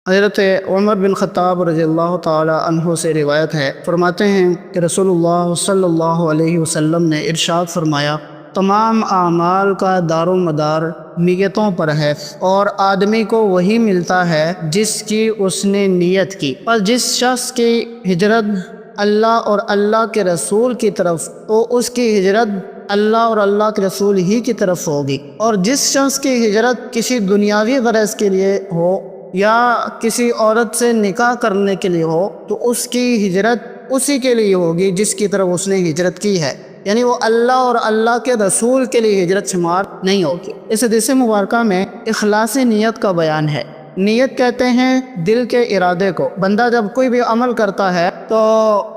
حضرت عمر بن خطاب رضی اللہ تعالی عنہ سے روایت ہے، فرماتے ہیں کہ رسول اللہ صلی اللہ علیہ وسلم نے ارشاد فرمایا، تمام اعمال کا دار و مدار نیتوں پر ہے اور آدمی کو وہی ملتا ہے جس کی اس نے نیت کی۔ اور جس شخص کی ہجرت اللہ اور اللہ کے رسول کی طرف تو اس کی ہجرت اللہ اور اللہ کے رسول ہی کی طرف ہوگی، اور جس شخص کی ہجرت کسی دنیاوی غرض کے لیے ہو یا کسی عورت سے نکاح کرنے کے لیے ہو تو اس کی ہجرت اسی کے لیے ہوگی جس کی طرف اس نے ہجرت کی ہے، یعنی وہ اللہ اور اللہ کے رسول کے لیے ہجرت شمار نہیں ہوگی۔ اس حدیث مبارکہ میں اخلاص نیت کا بیان ہے۔ نیت کہتے ہیں دل کے ارادے کو۔ بندہ جب کوئی بھی عمل کرتا ہے تو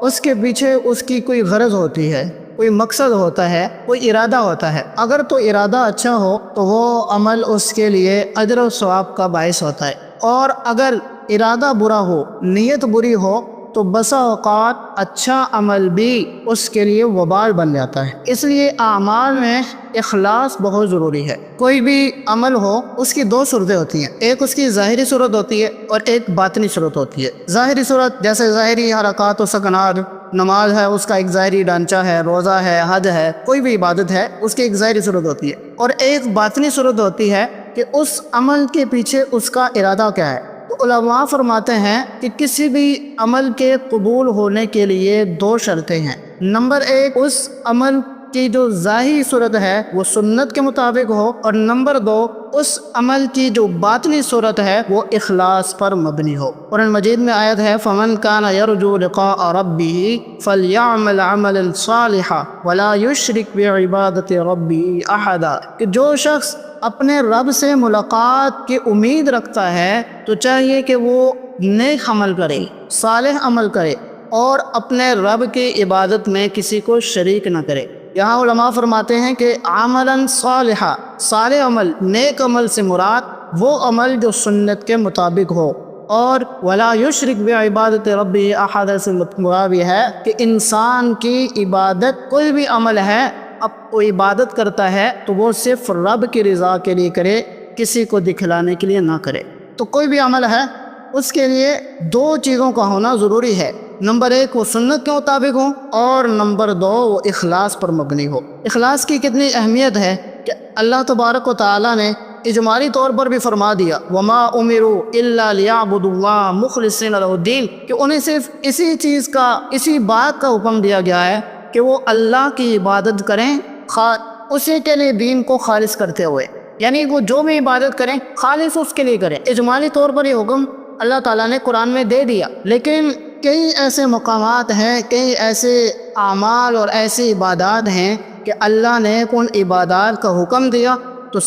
اس کے پیچھے اس کی کوئی غرض ہوتی ہے، کوئی مقصد ہوتا ہے، کوئی ارادہ ہوتا ہے۔ اگر تو ارادہ اچھا ہو تو وہ عمل اس کے لیے اجر و ثواب کا باعث ہوتا ہے، اور اگر ارادہ برا ہو، نیت بری ہو تو بسا اوقات اچھا عمل بھی اس کے لیے وبال بن جاتا ہے۔ اس لیے اعمال میں اخلاص بہت ضروری ہے۔ کوئی بھی عمل ہو اس کی دو صورتیں ہوتی ہیں، ایک اس کی ظاہری صورت ہوتی ہے اور ایک باطنی صورت ہوتی ہے۔ ظاہری صورت جیسے ظاہری حرکات و سکنات، نماز ہے اس کا ایک ظاہری ڈھانچہ ہے، روزہ ہے، حج ہے، کوئی بھی عبادت ہے اس کی ایک ظاہری صورت ہوتی ہے، اور ایک باطنی صورت ہوتی ہے کہ اس عمل کے پیچھے اس کا ارادہ کیا ہے۔ تو علماء فرماتے ہیں کہ کسی بھی عمل کے قبول ہونے کے لیے دو شرطیں ہیں۔ نمبر ایک، اس عمل کی جو ظاہری صورت ہے وہ سنت کے مطابق ہو، اور نمبر دو، اس عمل کی جو باطنی صورت ہے وہ اخلاص پر مبنی ہو۔ قرآن مجید میں آیت ہے، فَمَنْ كَانَ يَرْجُو لِقَاءَ رَبِّهِ فَلْيَعْمَلْ عَمَلًا صَالِحًا وَلَا يُشْرِكْ بِعِبَادَةِ رَبِّهِ أَحَدًا، کہ جو شخص اپنے رب سے ملاقات کی امید رکھتا ہے تو چاہیے کہ وہ نیک عمل کرے، صالح عمل کرے، اور اپنے رب کی عبادت میں کسی کو شریک نہ کرے۔ یہاں علماء فرماتے ہیں کہ عملاً صالحا، صالح عمل، نیک عمل سے مراد وہ عمل جو سنت کے مطابق ہو، اور ولا یشرک بعبادت ربہ احد سے مراد یہ ہے کہ انسان کی عبادت، کوئی بھی عمل ہے اب وہ عبادت کرتا ہے تو وہ صرف رب کی رضا کے لیے کرے، کسی کو دکھلانے کے لیے نہ کرے۔ تو کوئی بھی عمل ہے اس کے لیے دو چیزوں کا ہونا ضروری ہے، نمبر ایک وہ سنت کے مطابق ہو، اور نمبر دو وہ اخلاص پر مبنی ہو۔ اخلاص کی کتنی اہمیت ہے کہ اللہ تبارک و تعالیٰ نے اجمالی طور پر بھی فرما دیا، وَمَا أُمِرُوا إِلَّا لِيَعْبُدُوا اللَّهَ مُخْلِصِينَ لَهُ الدِّينَ، کہ انہیں صرف اسی چیز کا، اسی بات کا حکم دیا گیا ہے کہ وہ اللہ کی عبادت کریں، اسی کے لیے دین کو خالص کرتے ہوئے، یعنی وہ جو بھی عبادت کریں خالص اس کے لیے کریں۔ اجمالی طور پر یہ حکم اللہ تعالیٰ نے قرآن میں دے دیا، لیکن کئی ایسے مقامات ہیں، کئی ایسے اعمال اور ایسی عبادات ہیں کہ اللہ نے ان عبادات کا حکم دیا تو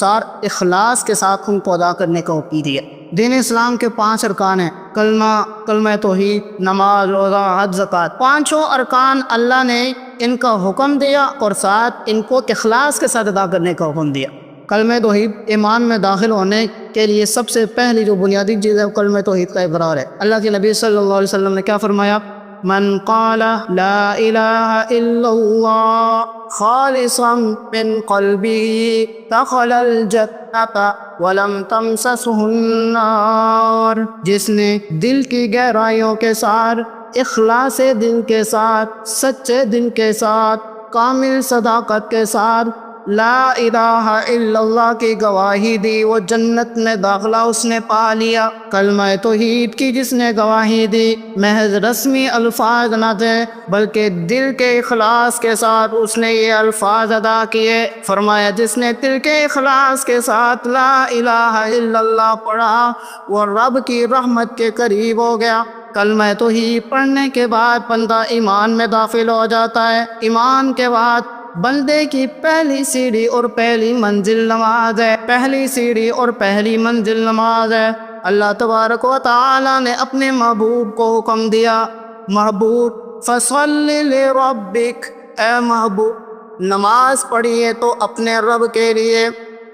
اخلاص کے ساتھ ان کو ادا کرنے کا حکم دیا۔ دین اسلام کے 5 ارکان ہیں، کلمہ توحید، نماز، روزہ، حج، زکوٰۃ۔ پانچوں ارکان اللہ نے ان کا حکم دیا اور ساتھ ان کو اخلاص کے ساتھ ادا کرنے کا حکم دیا۔ کلمہ توحید، ایمان میں داخل ہونے کے لیے سب سے پہلی جو بنیادی چیز ہے وہ کلمہ توحید کا اقرار ہے۔ اللہ کے نبی صلی اللہ علیہ وسلم نے کیا فرمایا، من قال لا الہ الا اللہ خالصا من قلبه دخل الجنۃ ولم تمسسہ النار، جس نے دل کی گہرائیوں کے ساتھ، اخلاص دل کے ساتھ، سچے دل کے ساتھ، کامل صداقت کے ساتھ لا الہ الا اللہ کی گواہی دی، وہ جنت میں داخلہ اس نے پا لیا۔ کلمہ توحید کی جس نے گواہی دی، محض رسمی الفاظ نہ تھے بلکہ دل کے اخلاص کے ساتھ اس نے یہ الفاظ ادا کیے، فرمایا جس نے دل کے اخلاص کے ساتھ لا الہ الا اللہ پڑھا وہ رب کی رحمت کے قریب ہو گیا۔ کلمہ توحید پڑھنے کے بعد بندہ ایمان میں داخل ہو جاتا ہے۔ ایمان کے بعد بندے کی پہلی سیڑھی اور پہلی منزل نماز ہے، پہلی سیڑھی اور پہلی منزل نماز ہے۔ اللہ تبارک و تعالی نے اپنے محبوب کو حکم دیا، محبوب فصل لربک، اے محبوب نماز پڑھیے تو اپنے رب کے لیے۔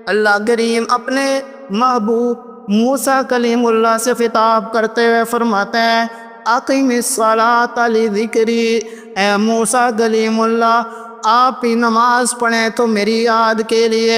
اللہ کریم اپنے محبوب موسیٰ کلیم اللہ سے خطاب کرتے ہوئے فرماتے ہیں، اقم الصلاۃ لذکری، اے موسیٰ کلیم اللہ آپ ہی نماز پڑھیں تو میری یاد کے لیے۔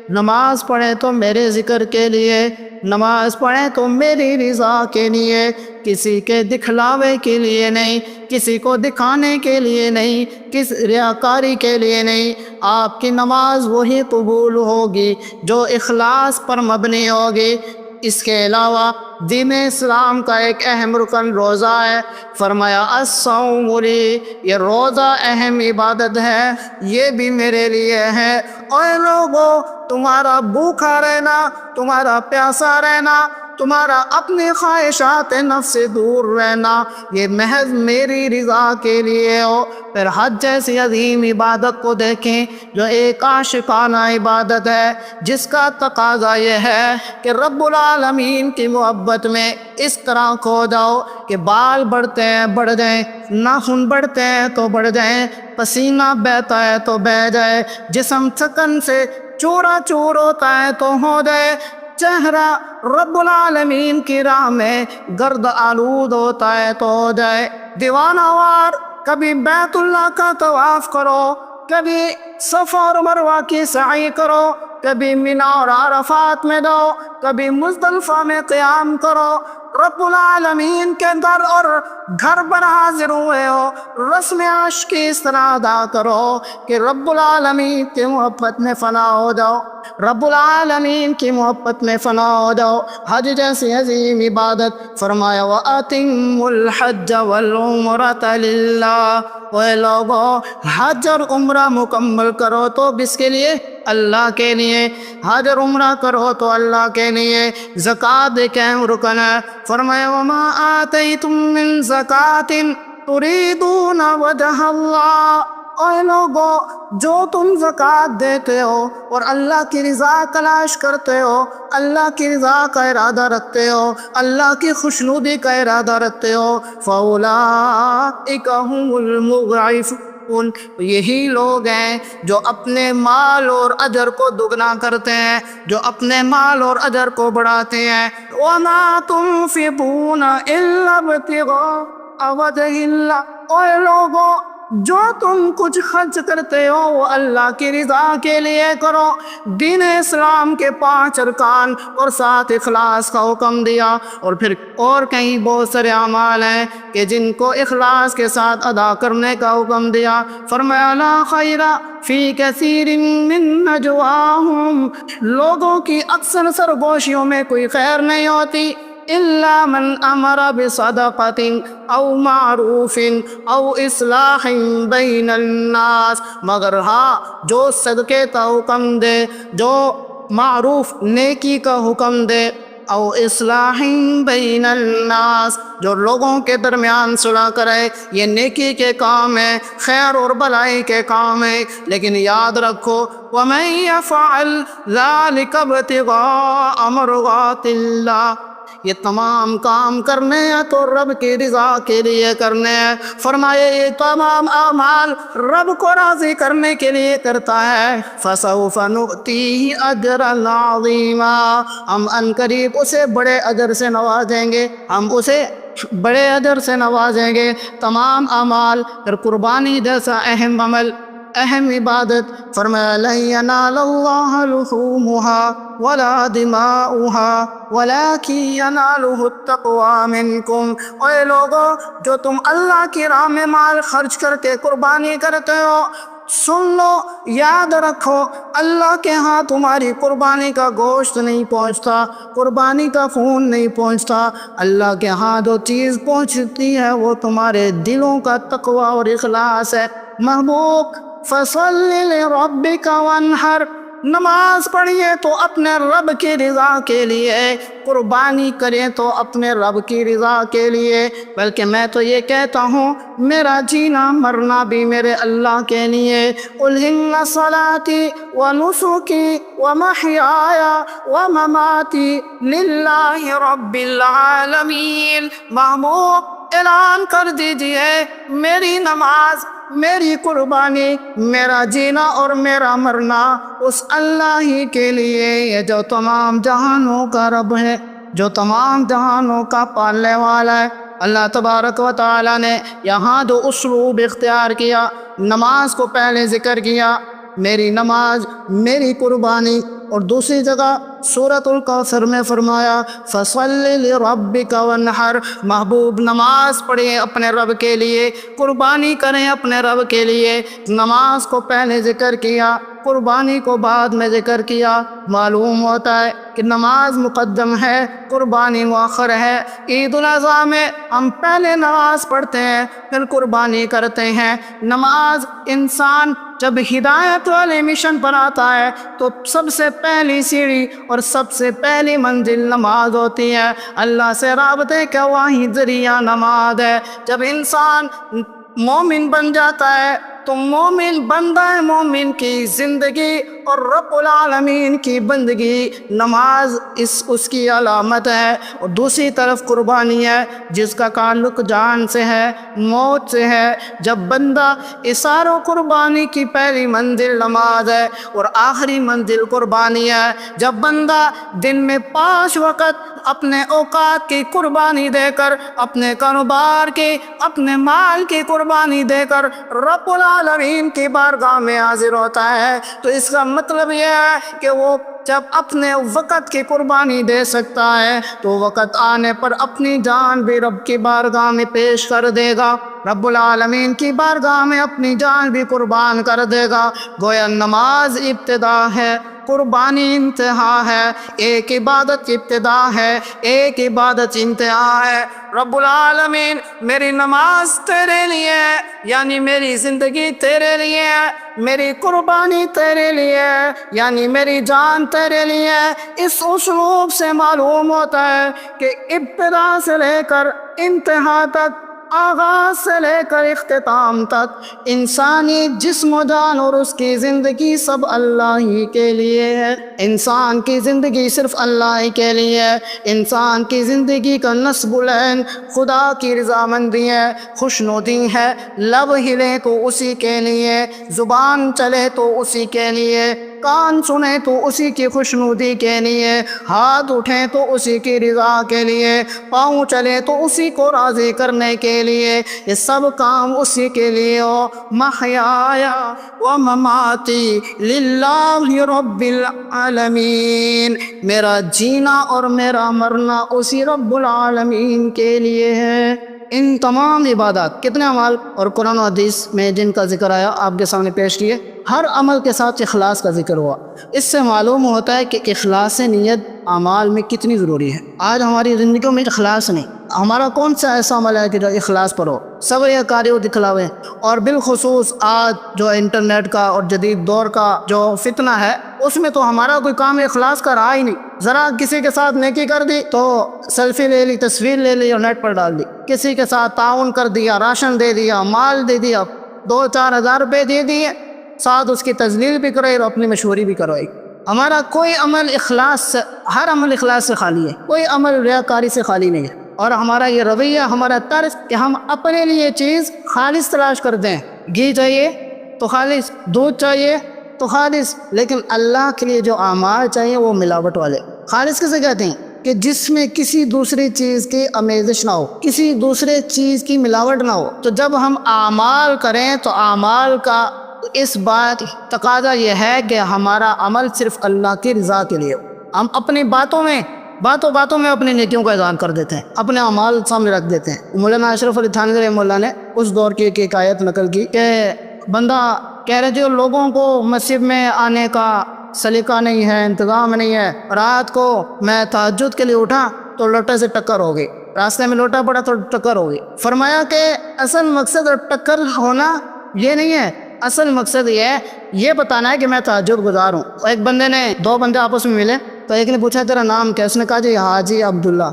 نماز پڑھیں تو میرے ذکر کے لیے، نماز پڑھیں تو میری رضا کے لیے، کسی کے دکھلاوے کے لیے نہیں، کسی کو دکھانے کے لیے نہیں، کس ریاکاری کے لیے نہیں۔ آپ کی نماز وہی قبول ہوگی جو اخلاص پر مبنی ہوگی۔ اس کے علاوہ دین اسلام کا ایک اہم رکن روزہ ہے۔ فرمایا الصوم لی، یہ روزہ اہم عبادت ہے، یہ بھی میرے لیے ہے۔ اے لوگو، تمہارا بھوکا رہنا، تمہارا پیاسا رہنا، تمہارا اپنی خواہشات نفس سے دور رہنا، یہ محض میری رضا کے لیے ہو۔ پھر حج جیسی عظیم عبادت کو دیکھیں جو ایک عاشقانہ عبادت ہے، جس کا تقاضا یہ ہے کہ رب العالمین کی محبت میں اس طرح کھو جاؤ کہ بال بڑھتے ہیں بڑھ جائیں، ناخن بڑھتے ہیں تو بڑھ جائیں، پسینہ بہتا ہے تو بہہ جائے، جسم تھکن سے چورا چور ہوتا ہے تو ہو جائے، چہرہ رب العالمین کی راہ میں گرد آلود ہوتا ہے تو ہو جائے۔ دیوانہ وار کبھی بیت اللہ کا طواف کرو، کبھی صفا اور مروہ کی سعی کرو، کبھی منی اور عرفات میں جاؤ، کبھی مزدلفہ میں قیام کرو، رب العالمین کے در اور گھر پر حاضر ہوئے ہو، رسم عشق کی اس طرح ادا کرو کہ رب العالمین کی محبت میں فنا ہو جاؤ، رب العالمین کی محبت میں فنا ہو جاؤ۔ حج جیسی عظیم عبادت، فرمایا وَأَتِمُّ الْحَجَّ وَالْعُمْرَةَ لِلَّهِ، اے لوگو حج اور عمرہ مکمل کرو تو کس کے لیے؟ اللہ کے لیے۔ حج اور عمرہ کرو تو اللہ کے لیے۔ زکوٰۃ ایک اہم رکن ہے۔ فرمایا وَمَا آتَيْتُم مِّن زَكَاةٍ تُرِيدُونَ وَجْهَ اللَّهِ، اے لوگو جو تم زکوٰۃ دیتے ہو اور اللہ کی رضا تلاش کرتے ہو، اللہ کی رضا کا ارادہ رکھتے ہو، اللہ کی خوشنودی کا ارادہ رکھتے ہو، فَأُولَٰئِكَ هُمُ الْمُضْعِفُونَ، یہی لوگ ہیں جو اپنے مال اور اجر کو دگنا کرتے ہیں، جو اپنے مال اور اجر کو بڑھاتے ہیں۔ وَمَا تُنفِقُونَ إِلَّا ابْتِغَاءَ وَجْهِ اللَّهِ، اے لوگو جو تم کچھ خرچ کرتے ہو وہ اللہ کی رضا کے لیے کرو۔ دین اسلام کے 5 ارکان اور 7 اخلاص کا حکم دیا، اور پھر اور کئی بہت سارے اعمال ہیں کہ جن کو اخلاص کے ساتھ ادا کرنے کا حکم دیا۔ فرمایا لا خیر فی کثیر من نجواہم، لوگوں کی اکثر سرگوشیوں میں کوئی خیر نہیں ہوتی، الا من امر بصدقۃ او معروف او اصلاح بین الناس، مگر ہاں جو صدقے کا حکم دے، جو معروف نیکی کا حکم دے، او اصلاح بین الناس جو لوگوں کے درمیان صلح کرے، یہ نیکی کے کام ہے، خیر اور بلائی کے کام ہے۔ لیکن یاد رکھو وَمَن يَفْعَلْ ذَلِكَ ابْتِغَاءَ مَرْضَاتِ اللَّهِ، یہ تمام کام کرنے ہیں تو رب کی رضا کے لیے کرنے ہیں۔ فرمائے یہ تمام اعمال رب کو راضی کرنے کے لیے کرتا ہے، فَسَوْفَ نُؤْتِيهِ أَجْرًا عَظِيمًا، ہم ان قریب اسے بڑے اجر سے نوازیں گے، ہم اسے بڑے اجر سے نوازیں گے۔ تمام اعمال، پھر قربانی جیسا اہم عمل، اہم عبادت، فرمایا لَن يَنَالَ اللَّهَ لُحُومُهَا وَلَا دِمَاؤُهَا وَلَكِن يَنَالُهُ التَّقْوَىٰ مِنكُمْ، اے لوگو جو تم اللہ کی راہ میں مال خرچ کر کے قربانی کرتے ہو، سن لو، یاد رکھو، اللہ کے ہاں تمہاری قربانی کا گوشت نہیں پہنچتا، قربانی کا خون نہیں پہنچتا، اللہ کے ہاں جو چیز پہنچتی ہے وہ تمہارے دلوں کا تقوی اور اخلاص ہے۔ محبوب فَصَلِّ لِرَبِّكَ وَانْحَرْ، نماز پڑھیے تو اپنے رب کی رضا کے لیے، قربانی کریں تو اپنے رب کی رضا کے لیے۔ بلکہ میں تو یہ کہتا ہوں میرا جینا مرنا بھی میرے اللہ کے لیے۔ قُلْ إِنَّ صَلَاتِي وَنُسُكِي وَمَحْيَايَ وَمَمَاتِي لِلَّهِ رَبِّ الْعَالَمِينَ، محبوب اعلان کر دیجئے میری نماز، میری قربانی، میرا جینا اور میرا مرنا اس اللہ ہی کے لیے ہے جو تمام جہانوں کا رب ہے، جو تمام جہانوں کا پالنے والا ہے۔ اللہ تبارک و تعالی نے یہاں جو اسلوب اختیار کیا، نماز کو پہلے ذکر کیا، میری نماز، میری قربانی اور دوسری جگہ سورۃ الکوثر میں فرمایا فَصَلِّ لِرَبِّكَ وَانْحَرْ، محبوب نماز پڑھیں اپنے رب کے لیے، قربانی کریں اپنے رب کے لیے۔ نماز کو پہلے ذکر کیا، قربانی کو بعد میں ذکر کیا۔ معلوم ہوتا ہے کہ نماز مقدم ہے، قربانی مؤخر ہے۔ عید الاضحیٰ میں ہم پہلے نماز پڑھتے ہیں پھر قربانی کرتے ہیں۔ نماز انسان جب ہدایت والے مشن پر آتا ہے تو سب سے پہلی سیڑھی اور سب سے پہلی منزل نماز ہوتی ہے۔ اللہ سے رابطے کا واحد ذریعہ نماز ہے۔ جب انسان مومن بن جاتا ہے تو مومن بندہ مومن کی زندگی اور رب العالمین کی بندگی نماز اس کی علامت ہے۔ اور دوسری طرف قربانی ہے جس کا تعلق جان سے ہے، موت سے ہے۔ جب بندہ اثار و قربانی کی پہلی منزل نماز ہے اور آخری منزل قربانی ہے۔ جب بندہ دن میں 5 وقت اپنے اوقات کی قربانی دے کر، اپنے کاروبار کی، اپنے مال کی قربانی دے کر رب العالمین کی بارگاہ میں حاضر ہوتا ہے تو اس کا مطلب یہ ہے کہ وہ جب اپنے وقت کی قربانی دے سکتا ہے تو وقت آنے پر اپنی جان بھی رب کی بارگاہ میں پیش کر دے گا، رب العالمین کی بارگاہ میں اپنی جان بھی قربان کر دے گا۔ گویا نماز ابتدا ہے، قربانی انتہا ہے۔ ایک عبادت ابتدا ہے، ایک عبادت انتہا ہے۔ رب العالمین میری نماز تیرے لیے ہے، یعنی میری زندگی تیرے لیے ہے، میری قربانی تیرے لیے ہے، یعنی میری جان تیرے لیے ہے۔ اس اسلوب سے معلوم ہوتا ہے کہ ابتدا سے لے کر انتہا تک، آغاز سے لے کر اختتام تک انسانی جسم و جان اور اس کی زندگی سب اللہ ہی کے لیے ہے۔ انسان کی زندگی صرف اللہ ہی کے لیے ہے۔ انسان کی زندگی کا نصب العین خدا کی رضامندی ہے، خوشنودی ہے۔ لب ہلے تو اسی کے لیے، زبان چلے تو اسی کے لیے، کان سنے تو اسی کی خوشنودی کے لیے، ہاتھ اٹھیں تو اسی کی رضا کے لیے، پاؤں چلے تو اسی کو راضی کرنے کے لیے، یہ سب کام اسی کے لیے ہو۔ محیایا و مماتی للہ رب العالمین، میرا جینا اور میرا مرنا اسی رب العالمین کے لیے ہے۔ ان تمام عبادات، کتنے اعمال اور قرآن و حدیث میں جن کا ذکر آیا آپ کے سامنے پیش کیے، ہر عمل کے ساتھ اخلاص کا ذکر ہوا۔ اس سے معلوم ہوتا ہے کہ اخلاص نیت اعمال میں کتنی ضروری ہے۔ آج ہماری زندگیوں میں اخلاص نہیں، ہمارا کون سا ایسا عمل ہے کہ جو اخلاص پر ہو؟ سب یہ کاری و دکھلاوے، اور بالخصوص آج جو انٹرنیٹ کا اور جدید دور کا جو فتنہ ہے اس میں تو ہمارا کوئی کام اخلاص کا رہا ہی نہیں۔ ذرا کسی کے ساتھ نیکی کر دی تو سیلفی لے لی، تصویر لے لی اور نیٹ پر ڈال دی۔ کسی کے ساتھ تعاون کر دیا، راشن دے دیا، مال دے دیا، 2-4 ہزار روپے دے دیے، ساتھ اس کی تذلیل بھی کرائی اور اپنی مشہوری بھی کروائی۔ ہمارا کوئی عمل اخلاص سے، ہر عمل اخلاص سے خالی ہے، کوئی عمل ریاکاری سے خالی نہیں ہے۔ اور ہمارا یہ رویہ، ہمارا طرز کہ ہم اپنے لیے چیز خالص تلاش کرتے ہیں، گھی چاہیے تو خالص، دودھ چاہیے تو خالص، لیکن اللہ کے لیے جو اعمال چاہیے وہ ملاوٹ والے۔ خالص کسے کہتے ہیں؟ کہ جس میں کسی دوسری چیز کی آمیزش نہ ہو، کسی دوسرے چیز کی ملاوٹ نہ ہو۔ تو جب ہم اعمال کریں تو اعمال کا اس بات تقاضا یہ ہے کہ ہمارا عمل صرف اللہ کی رضا کے لیے ہو۔ ہم اپنی باتوں میں اپنی نیکیوں کا اذعان کر دیتے ہیں، اپنے اعمال سامنے رکھ دیتے ہیں۔ مولانا اشرف علی تھانوی رحمہ اللہ نے اس دور کی ایک آیت نقل کی کہ بندہ کہہ رہے جو لوگوں کو مسجد میں آنے کا سلیقہ نہیں ہے، انتظام نہیں ہے، رات کو میں تہجد کے لیے اٹھا تو لوٹے سے ٹکر ہو گئی، راستے میں لوٹا پڑا تو ٹکر ہو گئی۔ فرمایا کہ اصل مقصد ٹکر ہونا یہ نہیں ہے، اصل مقصد یہ بتانا ہے کہ میں تہجد گزار ہوں۔ ایک بندے نے، 2 بندے آپس میں ملے تو ایک نے پوچھا تیرا نام کیا؟ اس نے کہا جی حاجی عبداللہ۔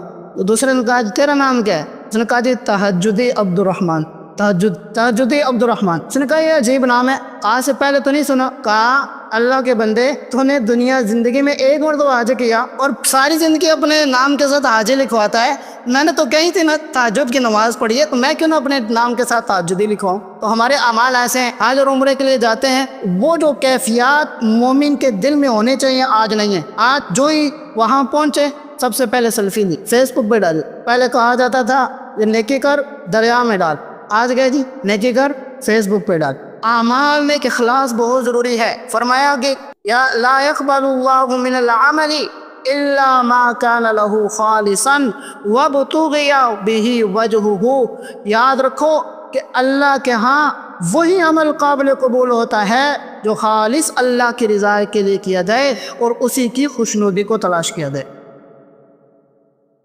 دوسرے نے کہا تیرا نام کیا ہے؟ اس نے کہا جی تہجدی عبد الرحمن، تہجدی عبد الرحمن۔ اس نے کہا یہ عجیب نام ہے، آج سے پہلے تو نہیں سنا۔ کہا اللہ کے بندے، تو نے دنیا زندگی میں ایک مرتبہ حاجی کیا اور ساری زندگی اپنے نام کے ساتھ حاجی لکھواتا ہے۔ میں نے تو کہی تھی نا تہجد کی نماز پڑھی ہے، تو میں کیوں نہ اپنے نام کے ساتھ تہجدی لکھواؤں؟ تو ہمارے اعمال ایسے ہیں، حج اور عمرے کے لیے جاتے ہیں، وہ جو کیفیات مومن کے دل میں ہونے چاہیے آج نہیں ہے۔ آج جو ہی وہاں پہنچے سب سے پہلے سیلفی لی، فیس بک پہ ڈالی۔ پہلے کہا جاتا تھا یہ نیکی کر دریا میں ڈال، آج گئے جی نیکی کر فیس بک پہ ڈال۔ اعمال میں اخلاص بہت ضروری ہے۔ فرمایا کہ یا لا يقبل اللہ من العمل الا ما كان له خالصا وابتغي به وجهه. یاد رکھو کہ اللہ کے ہاں وہی عمل قابل قبول ہوتا ہے جو خالص اللہ کی رضا کے لیے کیا جائے اور اسی کی خوشنودی کو تلاش کیا جائے.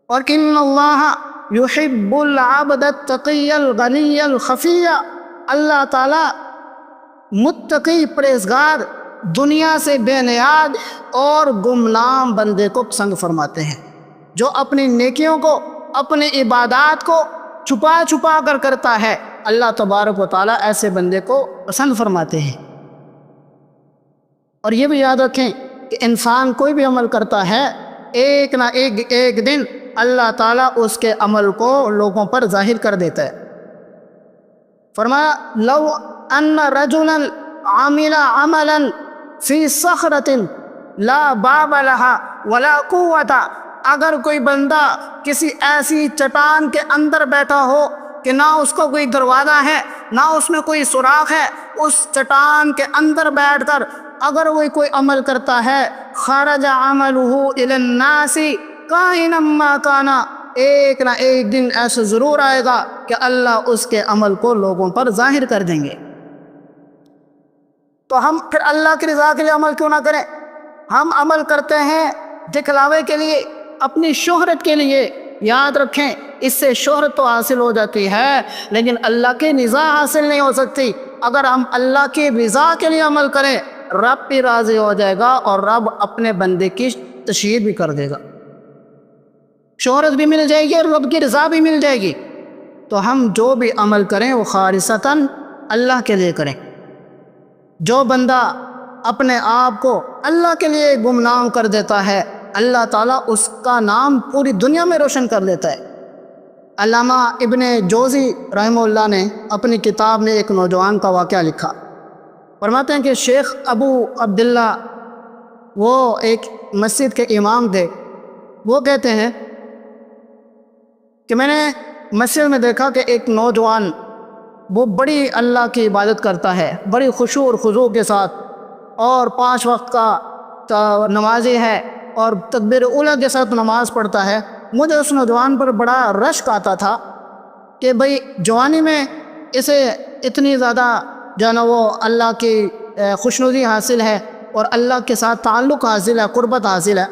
اور ان اللہ یحب العبد التقی الغنی الخفی. اللہ تعالی متقی پرہیزگار دنیا سے بے نیاز اور گمنام بندے کو پسند فرماتے ہیں، جو اپنی نیکیوں کو، اپنی عبادات کو چھپا چھپا کر کرتا ہے. اللہ تبارک و تعالیٰ ایسے بندے کو پسند فرماتے ہیں. اور یہ بھی یاد رکھیں کہ انسان کوئی بھی عمل کرتا ہے، ایک نہ ایک دن اللہ تعالیٰ اس کے عمل کو لوگوں پر ظاہر کر دیتا ہے. فرمایا لو ان رجلا عمل عملا فی صخرۃ لا باب لها ولا قوت. اگر کوئی بندہ کسی ایسی چٹان کے اندر بیٹھا ہو کہ نہ اس کو کوئی دروازہ ہے، نہ اس میں کوئی سوراخ ہے، اس چٹان کے اندر بیٹھ کر اگر وہ کوئی عمل کرتا ہے، خرج عملہ الی الناس کائنا ما کان. ایک نہ ایک دن ایسا ضرور آئے گا کہ اللہ اس کے عمل کو لوگوں پر ظاہر کر دیں گے. تو ہم پھر اللہ کی رضا کے لیے عمل کیوں نہ کریں؟ ہم عمل کرتے ہیں دکھلاوے کے لیے، اپنی شہرت کے لیے. یاد رکھیں اس سے شہرت تو حاصل ہو جاتی ہے لیکن اللہ کی رضا حاصل نہیں ہو سکتی. اگر ہم اللہ کی رضا کے لیے عمل کریں، رب بھی راضی ہو جائے گا اور رب اپنے بندے کی تشہیر بھی کر دے گا، شہرت بھی مل جائے گی اور رب کی رضا بھی مل جائے گی. تو ہم جو بھی عمل کریں وہ خالصتاً اللہ کے لیے کریں. جو بندہ اپنے آپ کو اللہ کے لیے گمنام کر دیتا ہے، اللہ تعالیٰ اس کا نام پوری دنیا میں روشن کر دیتا ہے. علامہ ابن جوزی رحمہ اللہ نے اپنی کتاب میں ایک نوجوان کا واقعہ لکھا. فرماتے ہیں کہ شیخ ابو عبداللہ وہ ایک مسجد کے امام تھے. وہ کہتے ہیں کہ میں نے مسجد میں دیکھا کہ ایک نوجوان وہ بڑی اللہ کی عبادت کرتا ہے، بڑی خشوع اور خضوع کے ساتھ، اور 5 وقت کا نمازی ہے اور تکبیر اولیٰ کے ساتھ نماز پڑھتا ہے. مجھے اس نوجوان پر بڑا رشک آتا تھا کہ بھئی جوانی میں اسے اتنی زیادہ جو ہے نا وہ اللہ کی خوشنودی حاصل ہے اور اللہ کے ساتھ تعلق حاصل ہے، قربت حاصل ہے.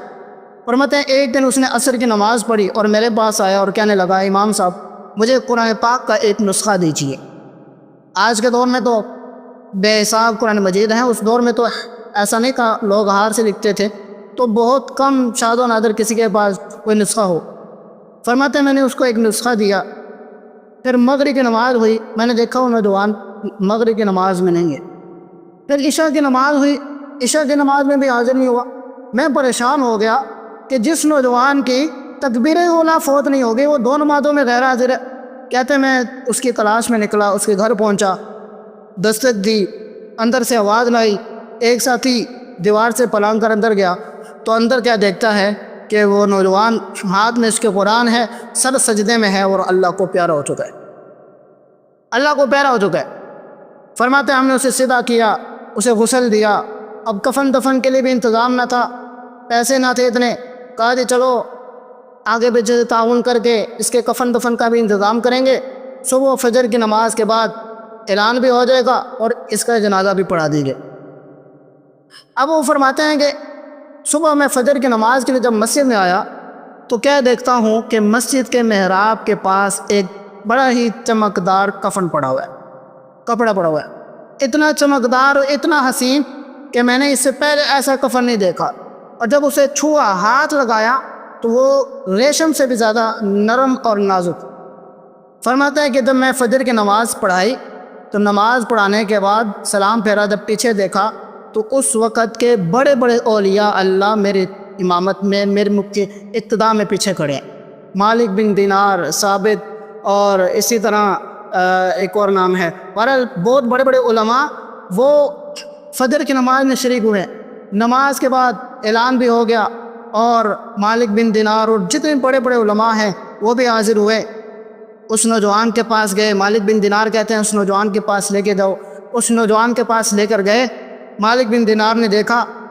فرماتے ہیں ایک دن اس نے عصر کی نماز پڑھی اور میرے پاس آیا اور کہنے لگا امام صاحب مجھے قرآن پاک کا ایک نسخہ دیجیے. آج کے دور میں تو بے حساب قرآن مجید ہیں، اس دور میں تو ایسا نہیں تھا، لوگ ہار سے لکھتے تھے، تو بہت کم شاذ و نادر کسی کے پاس کوئی نسخہ ہو. فرماتے ہیں میں نے اس کو ایک نسخہ دیا. پھر مغرب کی نماز ہوئی، میں نے دیکھا وہ نوجوان مغرب کی نماز میں نہیں ہے. پھر عشاء کی نماز ہوئی، عشاء کی نماز میں بھی حاضر نہیں ہوا. میں پریشان ہو گیا کہ جس نوجوان کی تکبیر اولیٰ فوت نہیں ہوگی وہ 2 نمازوں میں غیر حاضر ہے. کہتے میں اس کی تلاش میں نکلا، اس کے گھر پہنچا، دستک دی، اندر سے آواز نہ آئی. ایک ساتھی دیوار سے پلانگ کر اندر گیا تو اندر کیا دیکھتا ہے کہ وہ نوجوان ہاتھ میں اس کے قرآن ہے، سر سجدے میں ہے اور اللہ کو پیارا ہو چکا ہے، اللہ کو پیارا ہو چکا ہے. فرماتے ہیں ہم نے اسے سیدھا کیا، اسے غسل دیا. اب کفن دفن کے لیے بھی انتظام نہ تھا، پیسے نہ تھے اتنے. کہا جی چلو آگے پیچھے تعاون کر کے اس کے کفن دفن کا بھی انتظام کریں گے. صبح فجر کی نماز کے بعد اعلان بھی ہو جائے گا اور اس کا جنازہ بھی پڑھا دیجیے. اب وہ فرماتے ہیں کہ صبح میں فجر کی نماز کے لیے جب مسجد میں آیا تو کیا دیکھتا ہوں کہ مسجد کے محراب کے پاس ایک بڑا ہی چمکدار کفن پڑا ہوا ہے، کپڑا پڑا ہوا ہے، اتنا چمکدار اور اتنا حسین کہ میں نے اس سے پہلے ایسا کفن نہیں دیکھا. اور جب اسے چھوا، ہاتھ لگایا تو وہ ریشم سے بھی زیادہ نرم اور نازک. فرماتا ہے کہ جب میں فجر کی نماز پڑھائی تو نماز پڑھانے کے بعد سلام پھیرا، جب پیچھے دیکھا تو اس وقت کے بڑے بڑے اولیاء اللہ میری امامت میں، میرے مکھ کی ابتدا میں پیچھے کھڑے ہیں. مالک بن دینار، ثابت اور اسی طرح ایک اور نام ہے. بہرحال بہت بڑے بڑے علماء وہ فجر کی نماز میں شریک ہوئے. نماز کے بعد اعلان بھی ہو گیا اور مالک بن دینار اور جتنے بڑے بڑے علماء ہیں وہ بھی حاضر ہوئے. اس نوجوان کے پاس گئے. مالک بن دینار کہتے ہیں اس نوجوان کے پاس لے کے جاؤ. اس نوجوان کے پاس لے کر گئے. مالک بن دینار نے دیکھا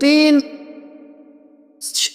3